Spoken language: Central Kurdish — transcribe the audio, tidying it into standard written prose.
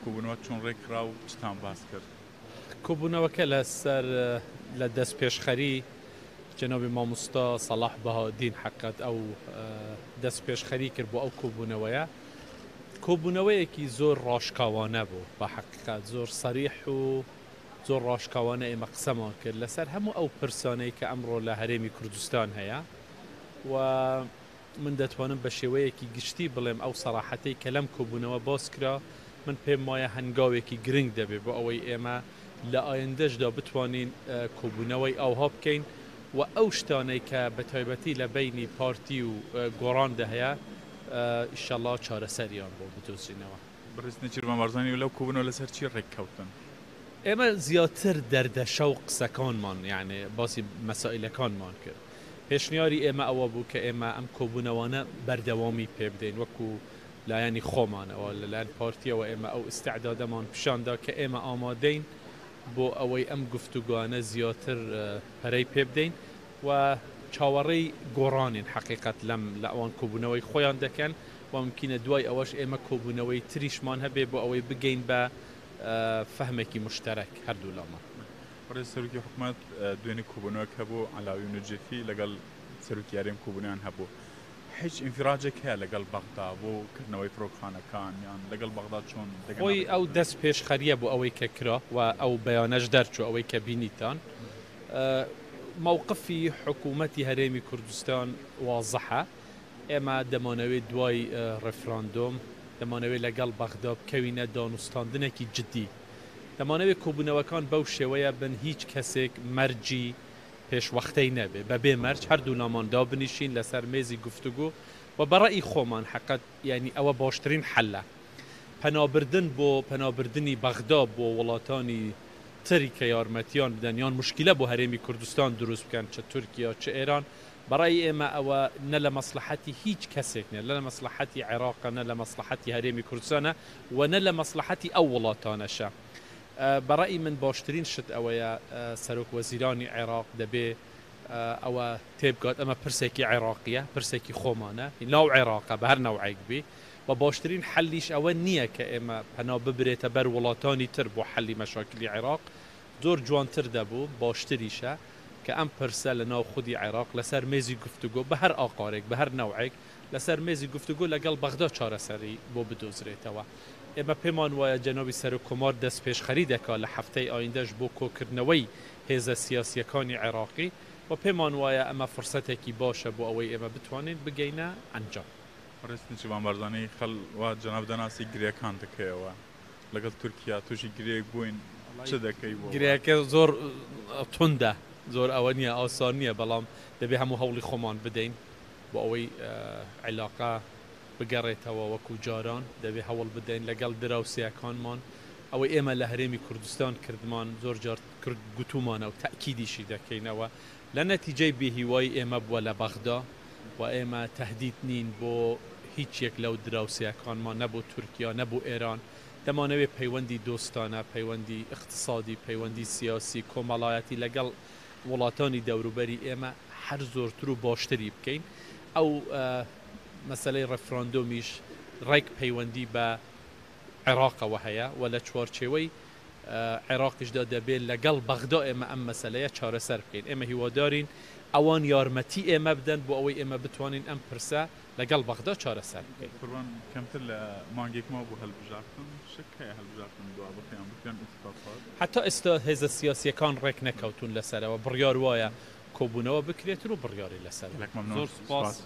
کۆبوونەوە چۆن ڕێکرا و چتان باس کرد؟ کۆبوونەوەکە لەسەر لە دەست پێشخەری جەنابی مامۆستا سەلاح بەهادین حەقەت ئەو دەست پێشخەری کرد بۆ ئەو کۆبوونەوەیە. کۆبوونەوەیەکی زۆر ڕاشکاوانە بوو بە حەقیقەت، زۆر سەریح و زۆر ڕاشکاوانە ئێمە قسەمان کرد لەسەر هەموو ئەو پرسانەی کە ئەمڕۆ لە هەرێمی کوردستان هەیە و من دەتوانم بە شێوەیەکی گشتی بڵێم ئەو سەراحەتەی کە لەم کۆبوونەوە باس کرا من پێم وایە هەنگاوێکی گرنگ دەبێت بۆ ئەوەی ئێمە لە ئایندەشدا بتوانین کۆبوونەوەی ئەوها بکەین و ئەو شتانەی کە بە تایبەتی لە بینی پارتی و گۆڕاندا هەیە ئیشەڵا چارەسەریان بۆ بدۆزینەوە. بەڕێزنەچیر مامەڕزانی و لەو کۆبوونەوە لەسەر چی ڕێککەوتن؟ ئێمە زیاتر دەردەشە و قسەکانمان یعنی باسی مەسائلەکانمان کرد. پێشنیاری ئێمە ئەوە بوو کە ئێمە ئەم کۆبوونەوانە بەردەوامی پێ بدەین وەکو لایەنی خۆمانەوە لەلایەن پارتیەوە ئێمە ئەو ئستعدادەمان پیشاندا کە ئێمە ئامادەین بۆ ئەوەی ئەم گفتوگوانە زیاتر پەرەی پێ بدەین و چاوەڕێی گۆڕانین حقیقەت لە ئەوان کۆبوونەوەی خۆیان دەکەن و ممکنە دوای ئەوەش ئێمە کۆبوونەوەی تریشمان هەبێ بۆ ئەوەی بگەین بە فەهمێکی مشتەرەک هەردوو لامان. ڕێز سەرۆکی حکوومەت دوێنێ کۆبوونەوەک هەبوو عەلاوی و نەجەفی لەگەڵ سەرۆکی یاریەم کۆبوونیان هەبوو. هیچ ئینفراجێک هەیە لەگەڵ بەغدا بۆ کردنەوەی فڕۆکخانەکان یان لەگەڵ بەغدا چۆن خۆی ئەو دەست پێشخەریە بۆ ئەوەی کە کرا و ئەو بەیانەش دەرچوو ئەوەی کە بینیتان مووقفی حکوومەتی هەرێمی کوردستان وازەحە. ئێمە دەمانەوێت دوای ڕێفراندۆم دەمانەوێت لەگەڵ بەغدا بکەوینە دانوستاندنێکی جدی. دەمانەوێت کۆبوونەوەکان بەو شێوەیە بن هیچ کەسێک مەرجی پێشوەختەی نەبێ بەبێ مەرج هەردوو لاماندا بنیشین لەسەر مێزی گفتوگو و بەڕەئی خۆمان حەقەت ینی ئەوە باشترین حەلە. پەنابردن بۆ پەنابردنی بەغدا بۆ وڵاتانی تری کە یارمەتیان بدەن یان مشکلە بۆ هەرێمی کوردستان دروست بکەن چه تورکیا چه ئێران بەڕای ئێمە ئەوە نە لە مەسلحەتی هیچ کەسێک نە لە مەسلحەتی عێراقە نە لە مەسلحەتی هەرێمی کوردستانە و نە لە مەسلحەتی ئەو وڵاتانەشە. بەڕای من باشترین شت ئەوەیە سەرۆک وەزیرانی عێراق دەبێ ئەوە تێبگات ئەمە پرسێکی عێراقیە پرسێکی خۆمانە ناو عێراقە بە هەر ناوعێک بێ و باشترین حەلیش ئەوە نییە کە ئێمە پەنا ببرێتە بەر وڵاتانی تر بۆ حەلی مەشاکلی عێراق زۆر جوانتر دەبوو باشتریشە کە ئەم پرسە لە ناو خودی عێراق لەسەر مێزی گفتوگۆ بە هەر ئاقارێک بە هەر ناوعێک لەسەر مێزی گفتوگۆ لەگەڵ بەغدا چارەسەری بۆ بدۆزرێتەوە. ئێمە پێمان وایە جەنابی سەرۆکۆمار دەست پێشخەری دەکات لە هەفتەی ئایندەش بۆ کۆکردنەوەی هێزە سیاسیەکانی عێراقی و پێمان وایە ئەمە فرسەتێکی باشە بۆ ئەوەی ئێمە بتوانین بگەینە ئەنجام. ڕێستنی مامەڕزانی خەڵوا جەناب دەناسی گرێەکان دەکەیەوە لەگەڵ تورکیا تووشی گرێک بووین چ دەکەی بۆ؟ گرێەکە زۆر توندە زۆر ئەوە نییە ئاسان نییە بەڵام دەبێ هەموو هەوڵی خۆمان بدەین بۆ ئەوەی عیلاقا بگەڕێتەوە وەکو جاران دەبێ هەوڵ بدەین لەگەڵ دراوسەکانمان ئەوەی ئێمە لە هەرێمی کوردستان کردمان زۆر جار گوتومانە و تەکیدیشی دەکەینەوە لە نەتیجەی بێهیوای ئێمە بووە لە بەغدا و ئێمە تەهدید نین بۆ هیچ یەک لەو دراوسەکانمان نەبوو تورکیا نەبوو ئێران دەمانەوێت پەیوەندی دۆستانە پەیوەندی اقتصادی پەیوەندی سیاسی کۆمەڵایەتی لەگەڵ وڵاتانی دەوروبەری ئێمە هەر زۆرتر و باشتری بکەین. ئەو مەسەلەی ڕێفراندۆمیش ڕێک پەیوەندی بە عێراقەوە هەیە و لە چوارچێوەی عێراقیشدا دەبێت لەگەڵ بەغدا ئێمە ئەم مەسەلەیە چارەسەر بکەین. ئێمە هیوادارین ئەوان یارمەتی ئێمە بدەن بۆ ئەوەی ئێمە بتوانین ئەم پرسە لەگەڵ بەغدا چارەسەر بکەین. قوربان کەمتر لە مانگێکما بۆ هەڵبژاردن شکایە هەڵبژاردن دوا بکەیان بکەن ئیتفاقات حتا ئێستا هێزە سیاسیەکان ڕێک نەکەوتون لەسەرەوە بڕیار وایە کۆبوونەوە بکرێت و بڕیاری لەسەر. زۆر سوپاس.